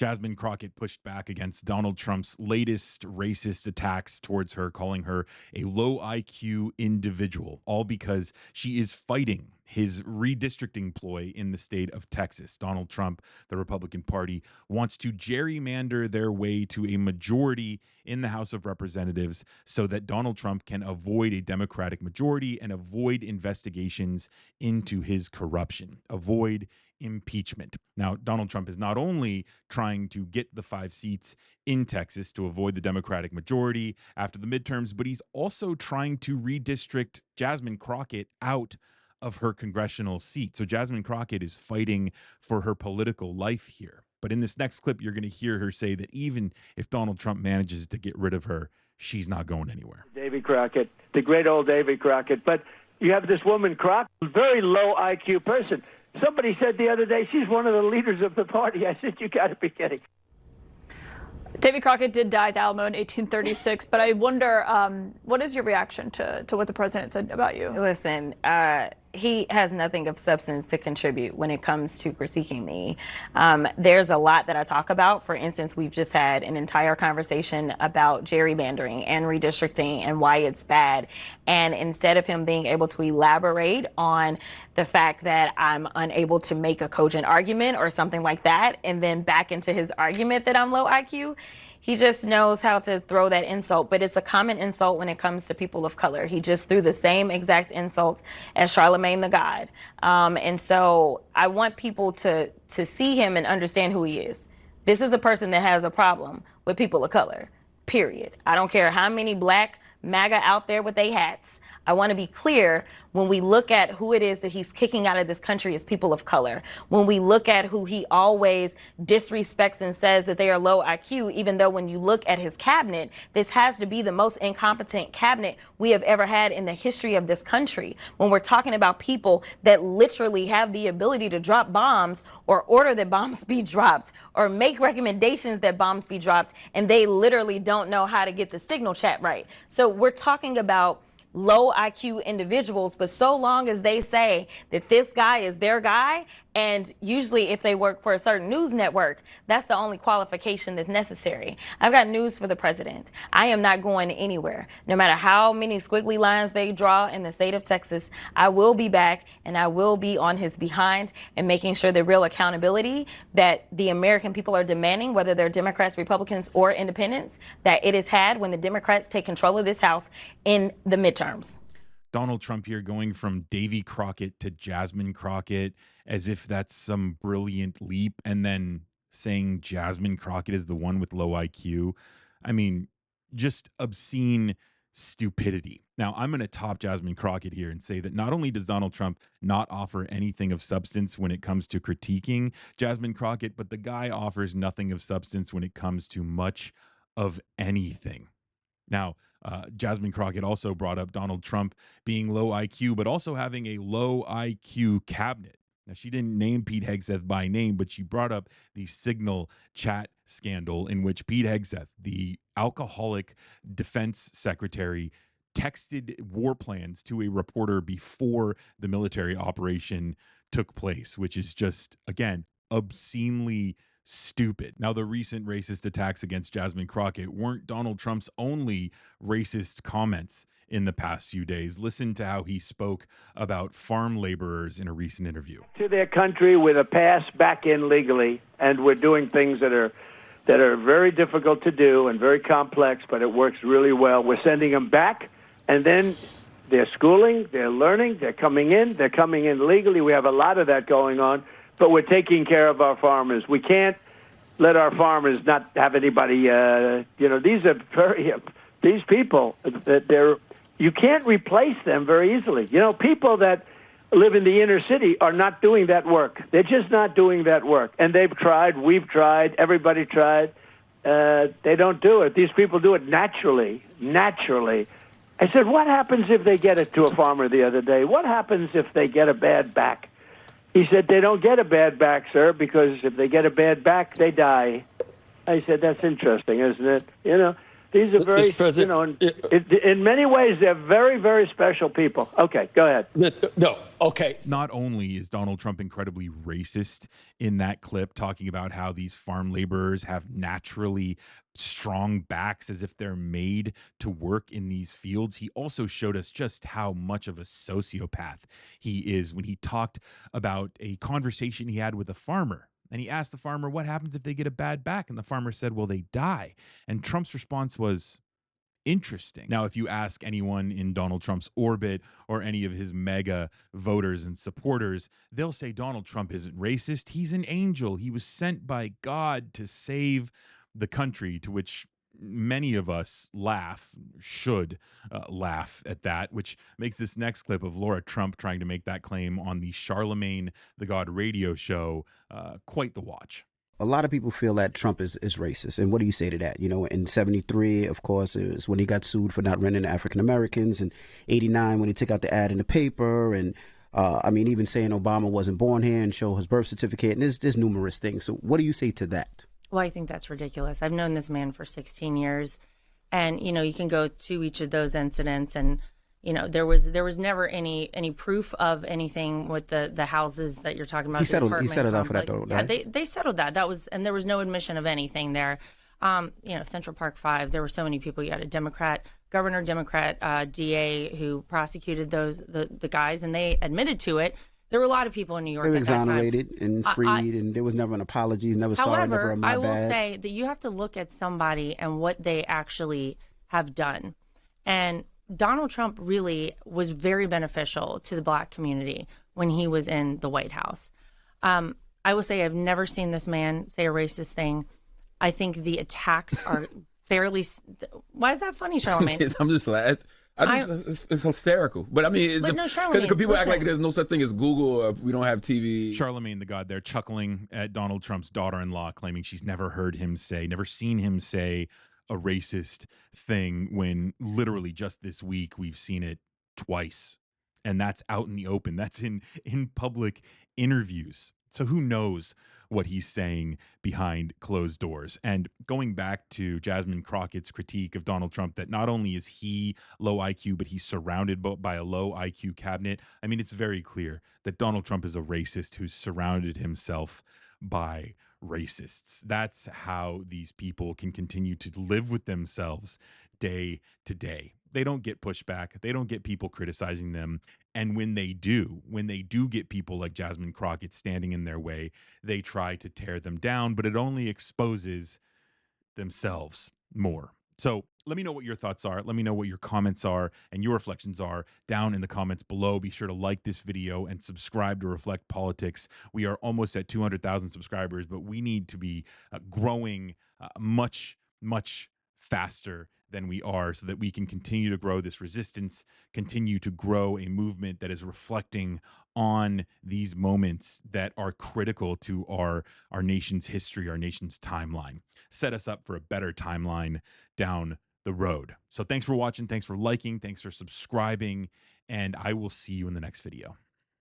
Jasmine Crockett pushed back against Donald Trump's latest racist attacks towards her, calling her a low IQ individual, all because she is fighting his redistricting ploy in the state of Texas. Donald Trump, the Republican Party, wants to gerrymander their way to a majority in the House of Representatives so that Donald Trump can avoid a Democratic majority and avoid investigations into his corruption, avoid impeachment. Now, Donald Trump is not only trying to get the 5 seats in Texas to avoid the Democratic majority after the midterms, but he's also trying to redistrict Jasmine Crockett out of her congressional seat. So Jasmine Crockett is fighting for her political life here. But in this next clip, you're going to hear her say that even if Donald Trump manages to get rid of her, she's not going anywhere. Davy Crockett, the great old Davy Crockett. But you have this woman, Crockett, very low IQ person. Somebody said the other day she's one of the leaders of the party. I said, you got to be kidding. Davy Crockett did die at the Alamo in 1836, but I wonder, what is your reaction to what the president said about you? Listen, he has nothing of substance to contribute when it comes to critiquing me. There's a lot that I talk about. For instance, we've just had an entire conversation about gerrymandering and redistricting and why it's bad. And instead of him being able to elaborate on the fact that I'm unable to make a cogent argument or something like that, and then back into his argument that I'm low IQ, he just knows how to throw that insult, but it's a common insult when it comes to people of color. He just threw the same exact insult as Charlemagne the God. And so I want people to see him and understand who he is. This is a person that has a problem with people of color, period. I don't care how many black MAGA out there with their hats. I want to be clear, when we look at who it is that he's kicking out of this country as people of color, when we look at who he always disrespects and says that they are low IQ, even though when you look at his cabinet, this has to be the most incompetent cabinet we have ever had in the history of this country. When we're talking about people that literally have the ability to drop bombs or order that bombs be dropped or make recommendations that bombs be dropped, and they literally don't know how to get the signal chat right. So we're talking about low IQ individuals, but so long as they say that this guy is their guy, and usually if they work for a certain news network, that's the only qualification that's necessary. I've got news for the president. I am not going anywhere. No matter how many squiggly lines they draw in the state of Texas, I will be back, and I will be on his behind and making sure the real accountability that the American people are demanding, whether they're Democrats, Republicans, or independents, that it is had when the Democrats take control of this House in the midterms. Donald Trump here going from Davy Crockett to Jasmine Crockett as if that's some brilliant leap, and then saying Jasmine Crockett is the one with low IQ. I mean, just obscene stupidity. Now, I'm going to top Jasmine Crockett here and say that not only does Donald Trump not offer anything of substance when it comes to critiquing Jasmine Crockett, but the guy offers nothing of substance when it comes to much of anything. Now, Jasmine Crockett also brought up Donald Trump being low IQ, but also having a low IQ cabinet. Now, she didn't name Pete Hegseth by name, but she brought up the Signal chat scandal in which Pete Hegseth, the alcoholic defense secretary, texted war plans to a reporter before the military operation took place, which is just, again, obscenely stupid. Now, the recent racist attacks against Jasmine Crockett weren't Donald Trump's only racist comments in the past few days. Listen to how he spoke about farm laborers in a recent interview. To their country with a pass back in legally, and we're doing things that are very difficult to do and very complex, but it works really well. We're sending them back, and then they're schooling, they're learning, they're coming in legally. We have a lot of that going on. But we're taking care of our farmers. We can't let our farmers not have anybody. These people that you can't replace them very easily. People that live in the inner city are not doing that work. They're just not doing that work. And they've tried. We've tried. Everybody tried. They don't do it. These people do it naturally. I said, what happens if they get it to a farmer the other day? What happens if they get a bad back? He said, they don't get a bad back, sir, because if they get a bad back, they die. I said, that's interesting, isn't it? These are very, Mr. President, in many ways, they're very, very special people. Okay, go ahead. No, okay. Not only is Donald Trump incredibly racist in that clip, talking about how these farm laborers have naturally strong backs as if they're made to work in these fields, he also showed us just how much of a sociopath he is when he talked about a conversation he had with a farmer. And he asked the farmer, what happens if they get a bad back? And the farmer said, well, they die. And Trump's response was, interesting. Now, if you ask anyone in Donald Trump's orbit or any of his mega voters and supporters, they'll say Donald Trump isn't racist. He's an angel. He was sent by God to save the country, to which many of us should laugh at that, which makes this next clip of Laura Trump trying to make that claim on the Charlemagne the God radio show quite the watch. A lot of people feel that Trump is racist. And what do you say to that? You know, in 73, of course, it was when he got sued for not renting to African Americans. In 89, when he took out the ad in the paper. And I mean, even saying Obama wasn't born here and show his birth certificate. And there's numerous things. So what do you say to that? Well, I think that's ridiculous. I've known this man for 16 years. And, you know, you can go to each of those incidents and, you know, there was never any proof of anything with the houses that you're talking about. He settled out for that, though, yeah, right? they settled that. And there was no admission of anything there. You know, Central Park 5, there were so many people. You had a Democrat, DA who prosecuted the guys, and they admitted to it. There were a lot of people in New York they were at that time. exonerated and freed, and there was never an apology, never sorry, never a my bad. However, I will say that you have to look at somebody and what they actually have done. And Donald Trump really was very beneficial to the black community when he was in the White House. I will say I've never seen this man say a racist thing. I think the attacks are fairly... Why is that funny, Charlemagne? I'm just laughing. It's hysterical. But I mean, no, Charlemagne, people act listen. like there's no such thing as Google or we don't have TV. Charlemagne the God there chuckling at Donald Trump's daughter-in-law, claiming she's never seen him say a racist thing, when literally just this week we've seen it twice. And that's out in the open. That's in public interviews. So who knows what he's saying behind closed doors. And going back to Jasmine Crockett's critique of Donald Trump, that not only is he low IQ, but he's surrounded by a low IQ cabinet. I mean, it's very clear that Donald Trump is a racist who's surrounded himself by racists. That's how these people can continue to live with themselves day to day. They don't get pushback. They don't get people criticizing them. And when they do get people like Jasmine Crockett standing in their way, they try to tear them down, but it only exposes themselves more. So let me know what your thoughts are. Let me know what your comments are and your reflections are down in the comments below. Be sure to like this video and subscribe to Reflect Politics. We are almost at 200,000 subscribers, but we need to be growing much, much faster than we are, so that we can continue to grow this resistance, continue to grow a movement that is reflecting on these moments that are critical to our nation's history, our nation's timeline. Set us up for a better timeline down the road. So thanks for watching, thanks for liking, thanks for subscribing, and I will see you in the next video.